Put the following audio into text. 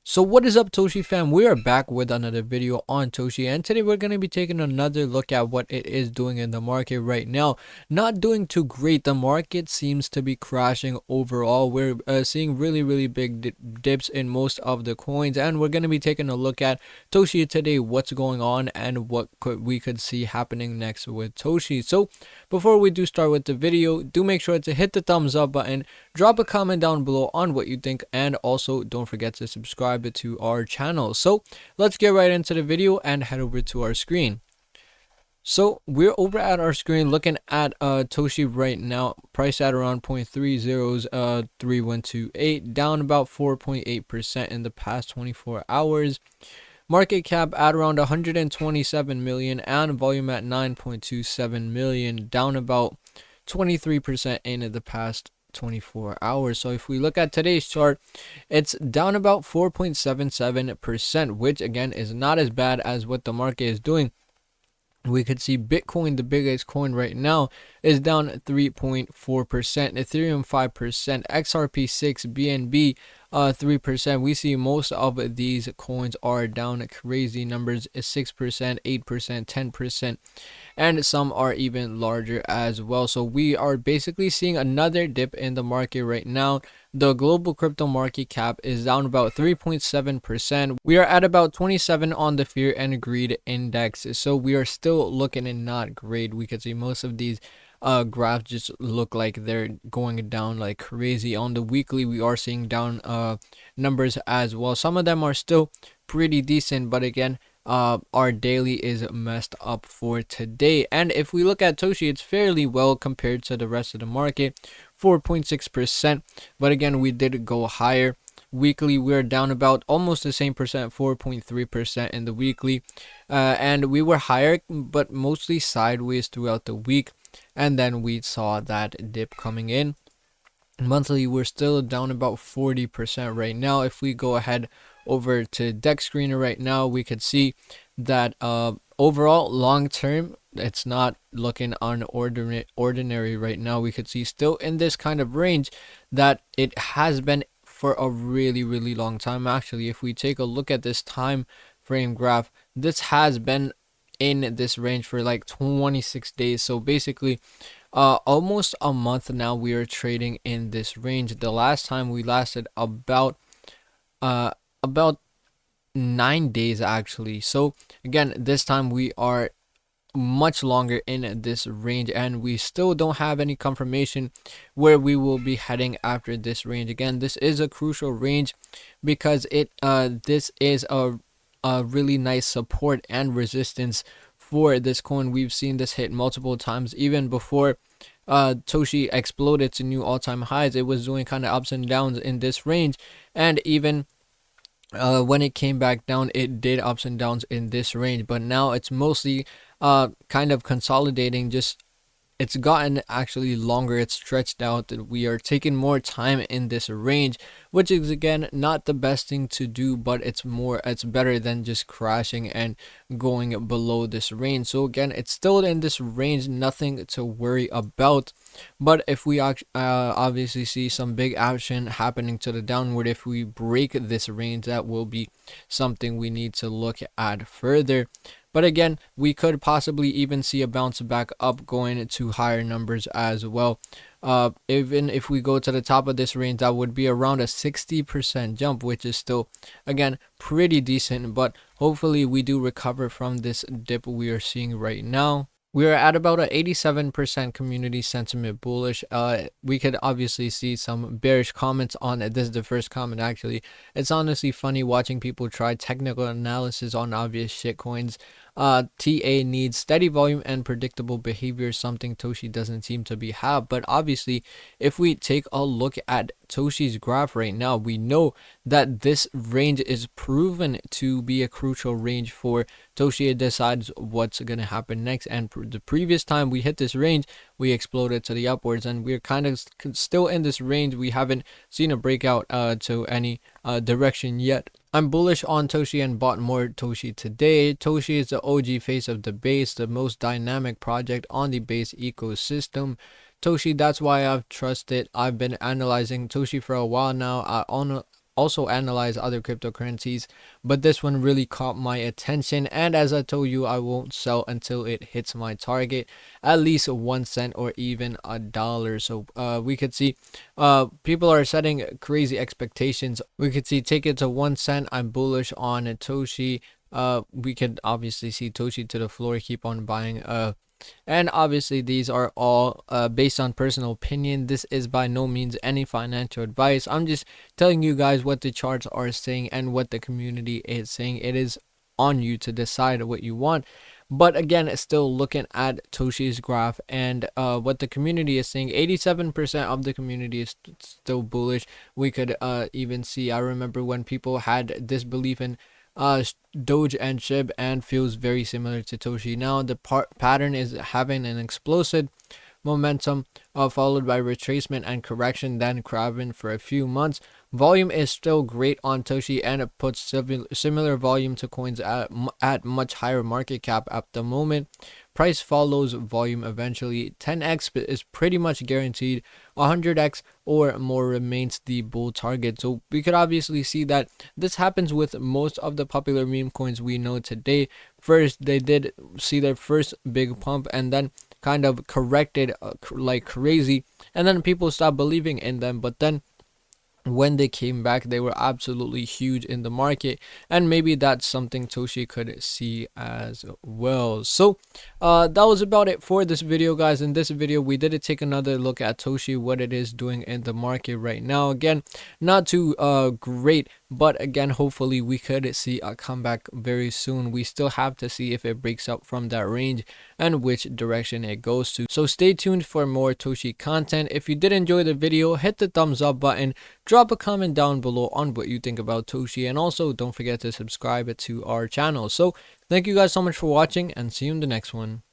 So what is up, Toshi fam? We are back with another video on Toshi, and today we're going to be taking another look at what it is doing in the market right now. Not doing too great. The market seems to be crashing overall. We're seeing really big dips in most of the coins, and we're going to be taking a look at Toshi today, what's going on and what we could see happening next with Toshi. So before we do start with the video, do make sure to hit the thumbs up button, drop a comment down below on what you think, and also don't forget to subscribe to our channel. So let's get right into the video and head over to our screen. So we're over at our screen looking at Toshi right now, price at around 0.303128, down about 4.8% in the past 24 hours. Market cap at around 127 million and volume at 9.27 million, down about 23% in the past 24 hours. So if we look at today's chart, it's down about 4.77%, which again is not as bad as what the market is doing. We could see Bitcoin, the biggest coin right now, is down 3.4%, Ethereum 5%, XRP 6, BNB 3%. We see most of these coins are down crazy numbers, 6%, 8%, 10%, and some are even larger as well. So we are basically seeing another dip in the market right now. The global crypto market cap is down about 3.7%. We are at about 27 on the fear and greed index. So we are still looking at not great. We can see most of these graphs just look like they're going down like crazy. On the weekly, we are seeing down numbers as well. Some of them are still pretty decent, but again, our daily is messed up for today. And if we look at Toshi, it's fairly well compared to the rest of the market, 4.6%, but again, we did go higher. Weekly, we're down about almost the same percent, 4.3% in the weekly, and we were higher but mostly sideways throughout the week, and then we saw that dip coming in. Monthly, we're still down about 40% right now. If we go ahead over to deck screener right now, we could see that overall long term, it's not looking ordinary right now. We could see still in this kind of range that it has been for a really long time. Actually, if we take a look at this time frame graph, this has been in this range for like 26 days. So basically almost a month now we are trading in this range. The last time we lasted about 9 days actually. So again, this time we are much longer in this range, and we still don't have any confirmation where we will be heading after this range. Again, this is a crucial range because this is a really nice support and resistance for this coin. We've seen this hit multiple times even before Toshi exploded to new all-time highs. It was doing kind of ups and downs in this range, and even when it came back down, it did ups and downs in this range. But now it's mostly kind of consolidating. Just it's gotten actually longer, it's stretched out. We are taking more time in this range, which is again not the best thing to do, but it's better than just crashing and going below this range. So again, it's still in this range, nothing to worry about. But if we obviously see some big action happening to the downward, if we break this range, that will be something we need to look at further. But again, we could possibly even see a bounce back up going to higher numbers as well. Even if we go to the top of this range, that would be around a 60% jump, which is still, again, pretty decent. But hopefully we do recover from this dip we are seeing right now. We are at about an 87% community sentiment bullish. We could obviously see some bearish comments on it. This is the first comment actually. It's honestly funny watching people try technical analysis on obvious shitcoins. TA needs steady volume and predictable behavior, something Toshi doesn't seem to have. But obviously, if we take a look at Toshi's graph right now, we know that this range is proven to be a crucial range for Toshi. Decides what's going to happen next, and the previous time we hit this range, we exploded to the upwards, and we're kind of still in this range. We haven't seen a breakout to any direction yet. I'm bullish on Toshi and bought more Toshi today. Toshi is the OG face of the base, the most dynamic project on the base ecosystem. Toshi, that's why I've trusted. I've been analyzing Toshi for a while now. also analyze other cryptocurrencies, but this one really caught my attention. And as I told you, I won't sell until it hits my target, at least 1 cent or even $1. So we could see people are setting crazy expectations. We could see take it to 1 cent. I'm bullish on Toshi. We could obviously see Toshi to the floor, keep on buying. And obviously these are all based on personal opinion. This is by no means any financial advice. I'm just telling you guys what the charts are saying and what the community is saying. It is on you to decide what you want. But again, it's still looking at Toshi's graph and what the community is saying. 87% of the community is still bullish. We could even see, I remember when people had this belief in Doge and SHIB, and feels very similar to Toshi. Now the pattern is having an explosive momentum, followed by retracement and correction, then crabbing for a few months. Volume is still great on Toshi, and it puts similar volume to coins at much higher market cap at the moment. Price follows volume eventually. 10x is pretty much guaranteed. 100x or more remains the bull target. So we could obviously see that this happens with most of the popular meme coins we know today. First, they did see their first big pump and then kind of corrected like crazy, and then people stopped believing in them. But then when they came back, they were absolutely huge in the market, and maybe that's something Toshi could see as well. So that was about it for this video, guys. In this video, we did take another look at Toshi, what it is doing in the market right now. Again, not too great, but again, hopefully we could see a comeback very soon. We still have to see if it breaks up from that range and which direction it goes to. So stay tuned for more Toshi content. If you did enjoy the video, hit the thumbs up button, drop a comment down below on what you think about Toshi, and also don't forget to subscribe to our channel. So thank you guys so much for watching, and see you in the next one.